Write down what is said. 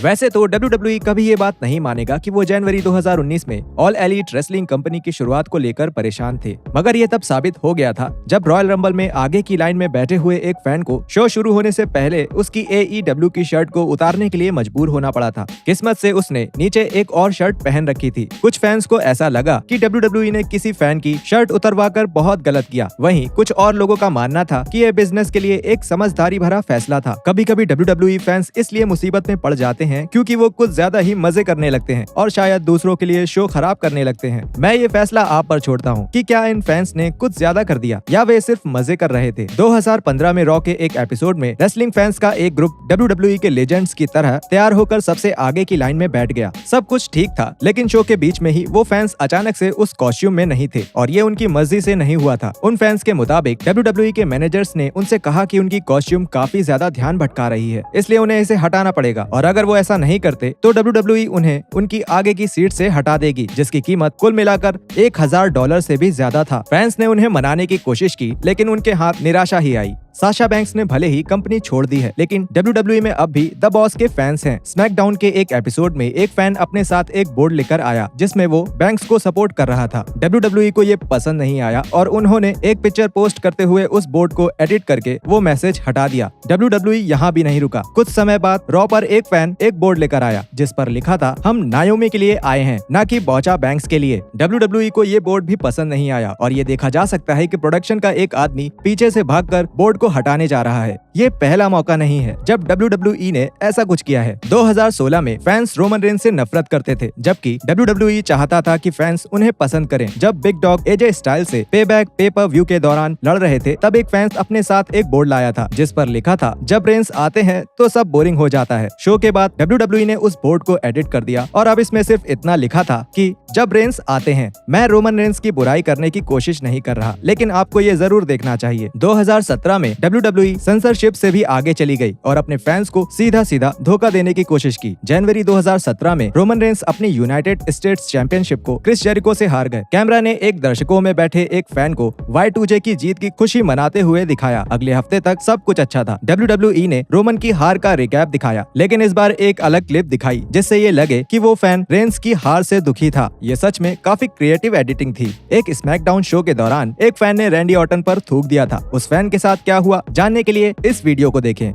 वैसे तो WWE कभी ये बात नहीं मानेगा कि वो जनवरी 2019 में ऑल एलीट रेसलिंग कंपनी की शुरुआत को लेकर परेशान थे, मगर ये तब साबित हो गया था जब रॉयल रंबल में आगे की लाइन में बैठे हुए एक फैन को शो शुरू होने से पहले उसकी AEW की शर्ट को उतारने के लिए मजबूर होना पड़ा था। किस्मत से उसने नीचे एक और शर्ट पहन रखी थी। कुछ फैंस को ऐसा लगा कि WWE ने किसी फैन की शर्ट उतरवाकर बहुत गलत किया। वहीं कुछ और लोगों का मानना था कि ये बिजनेस के लिए एक समझदारी भरा फैसला था। कभी कभी WWE फैंस इसलिए मुसीबत में पड़ जाते हैं क्योंकि वो कुछ ज्यादा ही मजे करने लगते हैं और शायद दूसरों के लिए शो खराब करने लगते हैं। मैं ये फैसला आप पर छोड़ता हूँ कि क्या इन फैंस ने कुछ ज्यादा कर दिया या वे सिर्फ मजे कर रहे थे। 2015 में रॉ के एक एपिसोड में रेसलिंग फैंस का एक ग्रुप WWE के लेजेंड्स की तरह तैयार होकर सबसे आगे की लाइन में बैठ गया। सब कुछ ठीक था, लेकिन शो के बीच में ही वो फैंस अचानक से उस कॉस्ट्यूम में नहीं थे और ये उनकी मर्जी से नहीं हुआ था। उन फैंस के मुताबिक WWE के मैनेजर्स ने उनसे कहा कि उनकी कॉस्ट्यूम काफी ज्यादा ध्यान भटका रही है, इसलिए उन्हें इसे हटाना पड़ेगा और अगर वो ऐसा नहीं करते तो WWE उन्हें उनकी आगे की सीट से हटा देगी, जिसकी कीमत कुल मिलाकर $1000 से भी ज्यादा था। फैंस ने उन्हें मनाने की कोशिश की, लेकिन उनके हाथ निराशा ही आई। साशा बैंक्स ने भले ही कंपनी छोड़ दी है, लेकिन WWE में अब भी द बॉस के फैंस हैं। स्मैकडाउन के एक एपिसोड में एक फैन अपने साथ एक बोर्ड लेकर आया जिसमें वो बैंक्स को सपोर्ट कर रहा था। WWE को ये पसंद नहीं आया और उन्होंने एक पिक्चर पोस्ट करते हुए उस बोर्ड को एडिट करके वो मैसेज हटा दिया। WWE यहाँ भी नहीं रुका। कुछ समय बाद रॉ पर एक फैन एक बोर्ड लेकर आया जिस पर लिखा था, हम नायोमी के लिए आए हैं, न कि बॉचा बैंक्स के लिए। WWE को ये बोर्ड भी पसंद नहीं आया और ये देखा जा सकता है कि प्रोडक्शन का एक आदमी पीछे से भागकर बोर्ड को हटाने जा रहा है। ये पहला मौका नहीं है जब WWE ने ऐसा कुछ किया है। 2016 में फैंस रोमन रेंस से नफरत करते थे, जबकि WWE चाहता था कि फैंस उन्हें पसंद करें। जब बिग डॉग AJ स्टाइल से पेबैक पे-पर-व्यू के दौरान लड़ रहे थे, तब एक फैंस अपने साथ एक बोर्ड लाया था जिस पर लिखा था, जब रेंस आते हैं तो सब बोरिंग हो जाता है। शो के बाद WWE ने उस बोर्ड को एडिट कर दिया और अब इसमें सिर्फ इतना लिखा था कि जब रेंस आते हैं। मैं रोमन रेंस की बुराई करने की कोशिश नहीं कर रहा, लेकिन आपको ये जरूर देखना चाहिए। 2017 में WWE सेंसरशिप से भी आगे चली गई और अपने फैंस को सीधा सीधा धोखा देने की कोशिश की। जनवरी 2017 में रोमन रेंस अपनी यूनाइटेड स्टेट्स चैंपियनशिप को क्रिस जेरिको से हार गए। कैमरा ने एक दर्शकों में बैठे एक फैन को Y2J की जीत की खुशी मनाते हुए दिखाया। अगले हफ्ते तक सब कुछ अच्छा था। WWE ने रोमन की हार का रिकैप दिखाया, लेकिन इस बार एक अलग क्लिप दिखाई जिससे ये लगे कि वो फैन रेंस की हार से दुखी था। ये सच में काफी क्रिएटिव एडिटिंग थी। एक स्मैकडाउन शो के दौरान एक फैन ने रैंडी ऑर्टन पर थूक दिया था। उस फैन के साथ क्या हुआ जानने के लिए इस वीडियो को देखें।